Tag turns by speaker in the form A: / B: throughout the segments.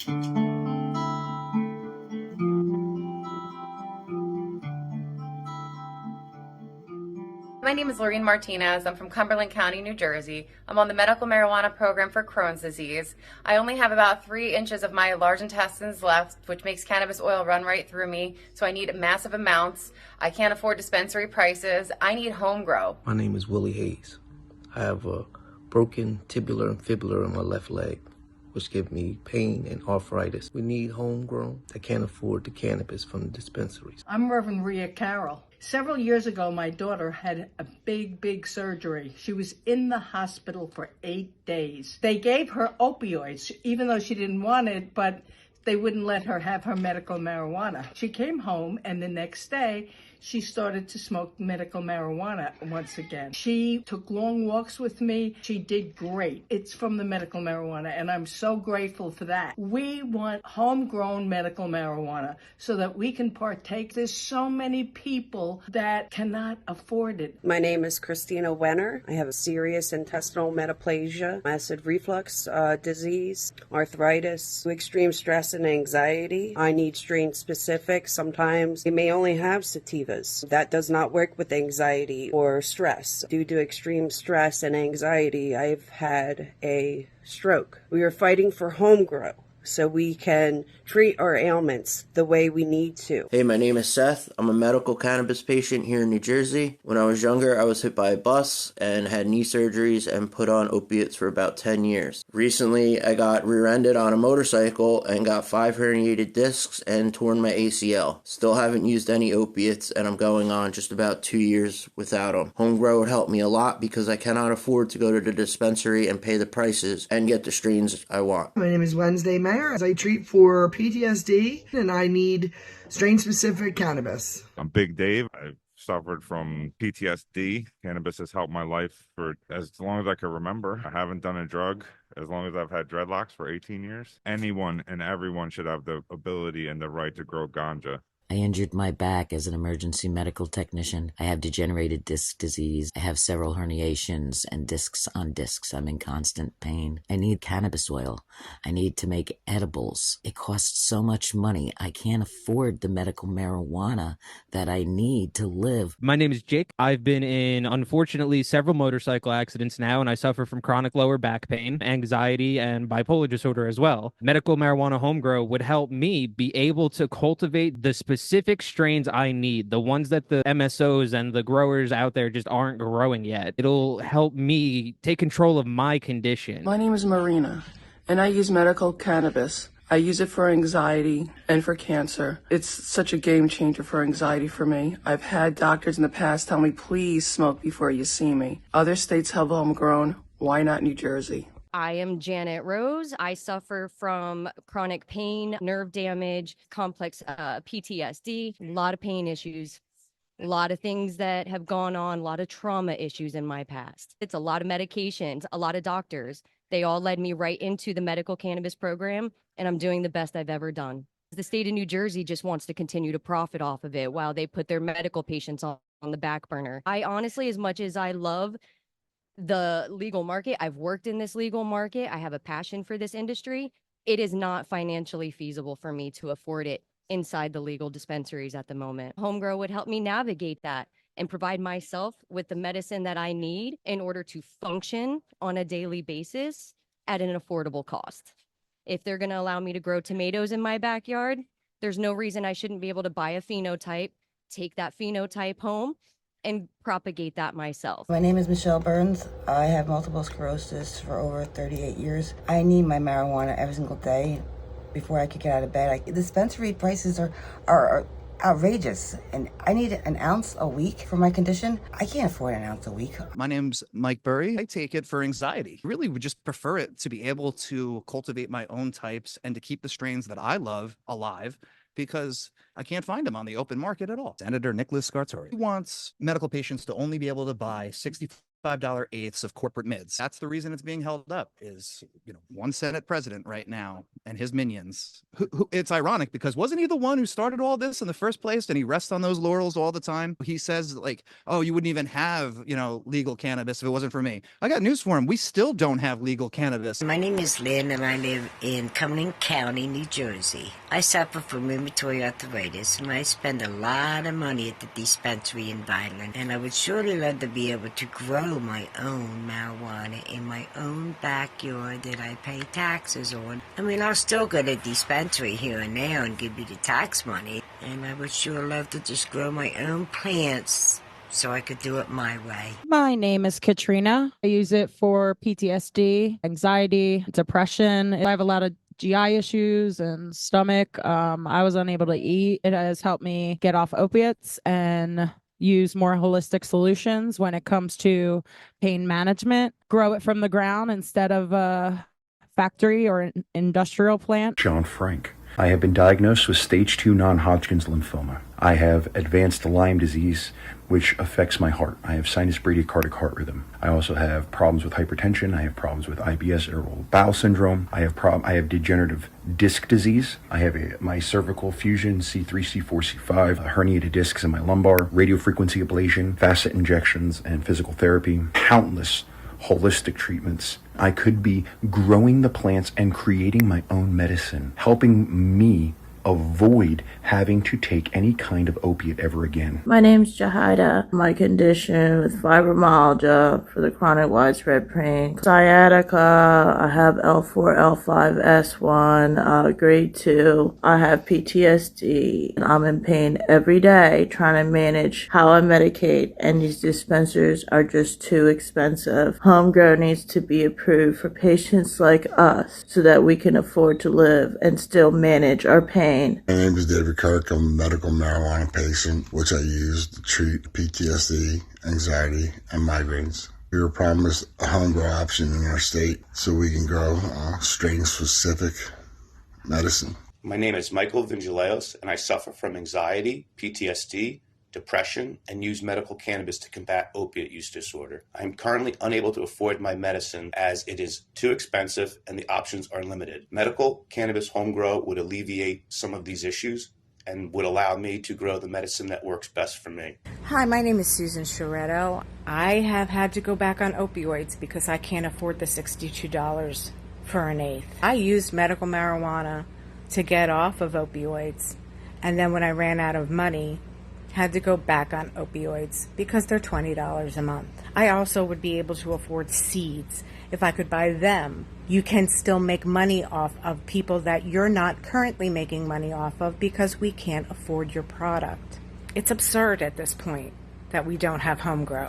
A: My name is Lorene Martinez. I'm from Cumberland County, New Jersey. I'm on the medical marijuana program for Crohn's disease. I only have about 3 inches of my large intestines left, which makes cannabis oil run right through me, so I need massive amounts. I can't afford dispensary prices. I need home grow.
B: My name is Willie Hayes. I have a broken tibular and fibula in my left leg, which give me pain and arthritis. We need homegrown. I can't afford the cannabis from the dispensaries.
C: I'm Reverend Rhea Carroll. Several years ago, my daughter had a big surgery. She was in the hospital for 8 days. They gave her opioids, even though she didn't want it, but they wouldn't let her have her medical marijuana. She came home, and the next day, she started to smoke medical marijuana once again. She took long walks with me. She did great. It's from the medical marijuana, and I'm so grateful for that. We want homegrown medical marijuana so that we can partake. There's so many people that cannot afford it.
D: My name is Christina Wenner. I have a serious intestinal metaplasia, acid reflux disease, arthritis, extreme stress and anxiety. I need strain specific. Sometimes you may only have sativas. That does not work with anxiety or stress. Due to extreme stress and anxiety, I've had a stroke. We are fighting for home grow so we can treat our ailments the way we need to.
E: Hey, my name is Seth. I'm a medical cannabis patient here in New Jersey. When I was younger, I was hit by a bus and had knee surgeries and put on opiates for about 10 years. Recently, I got rear-ended on a motorcycle and got 5 herniated discs and torn my ACL. Still haven't used any opiates, and I'm going on just about 2 years without them. Homegrow would help me a lot because I cannot afford to go to the dispensary and pay the prices and get the strains I want.
F: My name is Wednesday Mayer. I treat for PTSD and I need strain-specific cannabis.
G: I'm Big Dave. I've suffered from PTSD. Cannabis has helped my life for as long as I can remember. I haven't done a drug as long as I've had dreadlocks for 18 years. Anyone and everyone should have the ability and the right to grow ganja.
H: I injured my back as an emergency medical technician. I have degenerated disc disease. I have several herniations and discs on discs. I'm in constant pain. I need cannabis oil. I need to make edibles. It costs so much money. I can't afford the medical marijuana that I need to live.
I: My name is Jake. I've been in, unfortunately, several motorcycle accidents now, and I suffer from chronic lower back pain, anxiety, and bipolar disorder as well. Medical marijuana homegrow would help me be able to cultivate the specific strains I need, the ones that the MSOs and the growers out there just aren't growing yet. It'll help me take control of my condition.
J: My name is Marina, and I use medical cannabis. I use it for anxiety and for cancer. It's such a game changer for anxiety for me. I've had doctors in the past tell me, please smoke before you see me. Other states have homegrown. Why not New Jersey?
K: I am Janet Rose. I suffer from chronic pain, nerve damage, complex PTSD, a lot of pain issues, a lot of things that have gone on, a lot of trauma issues in my past. It's a lot of medications, a lot of doctors. They all led me right into the medical cannabis program, and I'm doing the best I've ever done. The state of New Jersey just wants to continue to profit off of it while they put their medical patients on the back burner. I honestly, as much as I love the legal market, I've worked in this legal market, I have a passion for this industry, it is not financially feasible for me to afford it inside the legal dispensaries at the moment. Homegrow would help me navigate that and provide myself with the medicine that I need in order to function on a daily basis at an affordable cost. If they're going to allow me to grow tomatoes in my backyard, there's no reason I shouldn't be able to buy a phenotype, take that phenotype home, and propagate that myself.
L: My name is Michelle Burns. I have multiple sclerosis for over 38 years. I need my marijuana every single day before I could get out of bed. The dispensary prices are outrageous, and I need an ounce a week for my condition. I can't afford an ounce a week.
M: My name's Mike Burry. I take it for anxiety. Really would just prefer it to be able to cultivate my own types and to keep the strains that I love alive, because I can't find them on the open market at all. Senator Nicholas Scartori wants medical patients to only be able to buy 65 $25 eighths of corporate mids. That's the reason it's being held up is, one Senate president right now and his minions. It's ironic because wasn't he the one who started all this in the first place? And he rests on those laurels all the time. He says like, oh, you wouldn't even have, legal cannabis if it wasn't for me. I got news for him. We still don't have legal cannabis.
N: My name is Lynn and I live in Cumberland County, New Jersey. I suffer from rheumatoid arthritis and I spend a lot of money at the dispensary in Vineland, and I would surely love to be able to grow my own marijuana in my own backyard that I pay taxes on. I mean, I'll still go to the dispensary here and there and give you the tax money, and I would sure love to just grow my own plants so I could do it my way.
O: My name is Katrina. I use it for PTSD, anxiety, depression. I have a lot of GI issues and stomach. I was unable to eat. It has helped me get off opiates and use more holistic solutions when it comes to pain management. Grow it from the ground instead of a factory or an industrial plant.
P: John Frank. I have been diagnosed with stage 2 non-Hodgkin's lymphoma. I have advanced Lyme disease, which affects my heart. I have sinus bradycardic heart rhythm. I also have problems with hypertension. I have problems with IBS, irritable bowel syndrome. I have degenerative disc disease. I have my cervical fusion, C3, C4, C5, herniated discs in my lumbar, radiofrequency ablation, facet injections, and physical therapy. Countless holistic treatments. I could be growing the plants and creating my own medicine, helping me avoid having to take any kind of opiate ever again.
Q: My name's Jahida. My condition with fibromyalgia for the chronic widespread pain, sciatica. I have L4, L5, S1, grade 2. I have PTSD. I'm in pain every day trying to manage how I medicate, and these dispensers are just too expensive. Homegrown needs to be approved for patients like us so that we can afford to live and still manage our pain.
R: My name is David Kirk. I'm a medical marijuana patient, which I use to treat PTSD, anxiety, and migraines. We were promised a home grow option in our state so we can grow strain-specific medicine.
S: My name is Michael Vingileos, and I suffer from anxiety, PTSD, depression, and use medical cannabis to combat opiate use disorder. I am currently unable to afford my medicine as it is too expensive and the options are limited. Medical cannabis home grow would alleviate some of these issues and would allow me to grow the medicine that works best for me.
T: Hi, my name is Susan Charetto. I have had to go back on opioids because I can't afford the $62 for an eighth. I used medical marijuana to get off of opioids, and then when I ran out of money, had to go back on opioids because they're $20 a month. I also would be able to afford seeds. If I could buy them, you can still make money off of people that you're not currently making money off of because we can't afford your product. It's absurd at this point that we don't have home grow.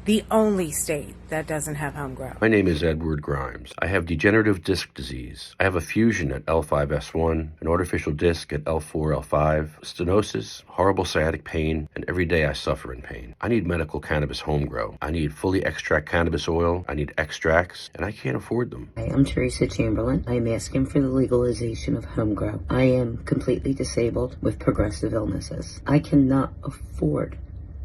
T: The only state that doesn't have home grow.
U: My name is Edward Grimes. I have degenerative disc disease. I have a fusion at L5-S1, an artificial disc at L4-L5, stenosis, horrible sciatic pain, and every day I suffer in pain. I need medical cannabis home grow. I need fully extract cannabis oil. I need extracts, and I can't afford them.
V: Hi, I'm Teresa Chamberlain. I am asking for the legalization of home grow. I am completely disabled with progressive illnesses. I cannot afford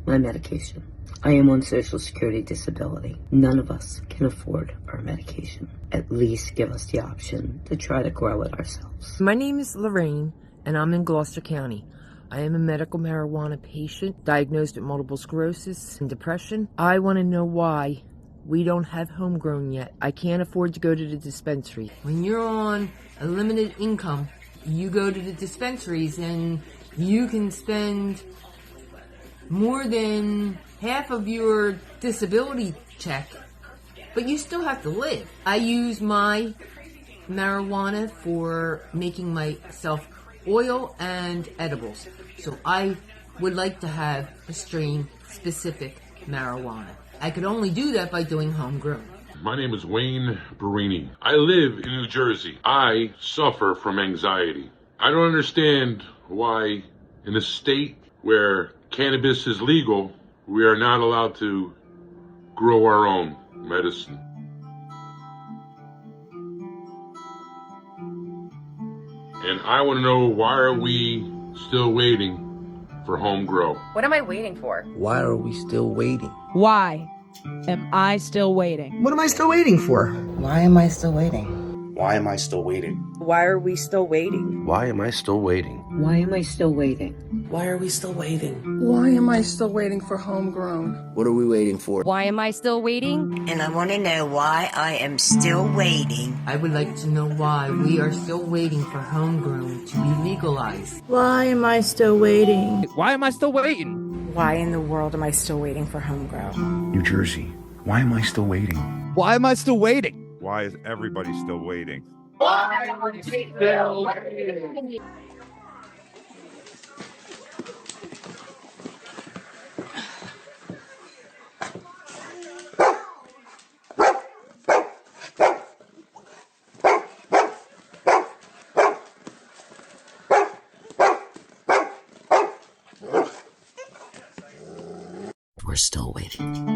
V: my medication. I am on Social Security disability. None of us can afford our medication. At least give us the option to try to grow it ourselves.
W: My name is Lorraine, and I'm in Gloucester County. I am a medical marijuana patient diagnosed with multiple sclerosis and depression. I want to know why we don't have homegrown yet. I can't afford to go to the dispensary. When you're on a limited income, you go to the dispensaries and you can spend more than half of your disability check, but you still have to live. I use my marijuana for making myself oil and edibles. So I would like to have a strain-specific marijuana. I could only do that by doing homegrown.
X: My name is Wayne Barini. I live in New Jersey. I suffer from anxiety. I don't understand why in a state where cannabis is legal, we are not allowed to grow our own medicine. And I want to know, why are we still waiting for home grow?
A: What am I waiting for?
B: Why are we still waiting?
O: Why? am I still waiting?
C: What am I still waiting for?
L: Why am I still waiting?
S: Why am I still waiting?
D: Why are we still waiting?
U: Why am I still waiting?
V: Why am I still waiting?
C: Why are we still waiting?
J: Why am I still waiting for homegrown?
B: What are we waiting for?
K: Why am I still waiting?
N: And I want to know why I am still waiting.
W: I would like to know why we are still waiting for homegrown to be legalized.
Q: Why am I still waiting?
I: Why am I still waiting?
T: Why in the world am I still waiting for homegrown?
P: New Jersey, why am I still waiting?
M: Why am I still waiting?
G: Why is everybody still waiting?
C: Why are we still waiting?
H: We're still waiting.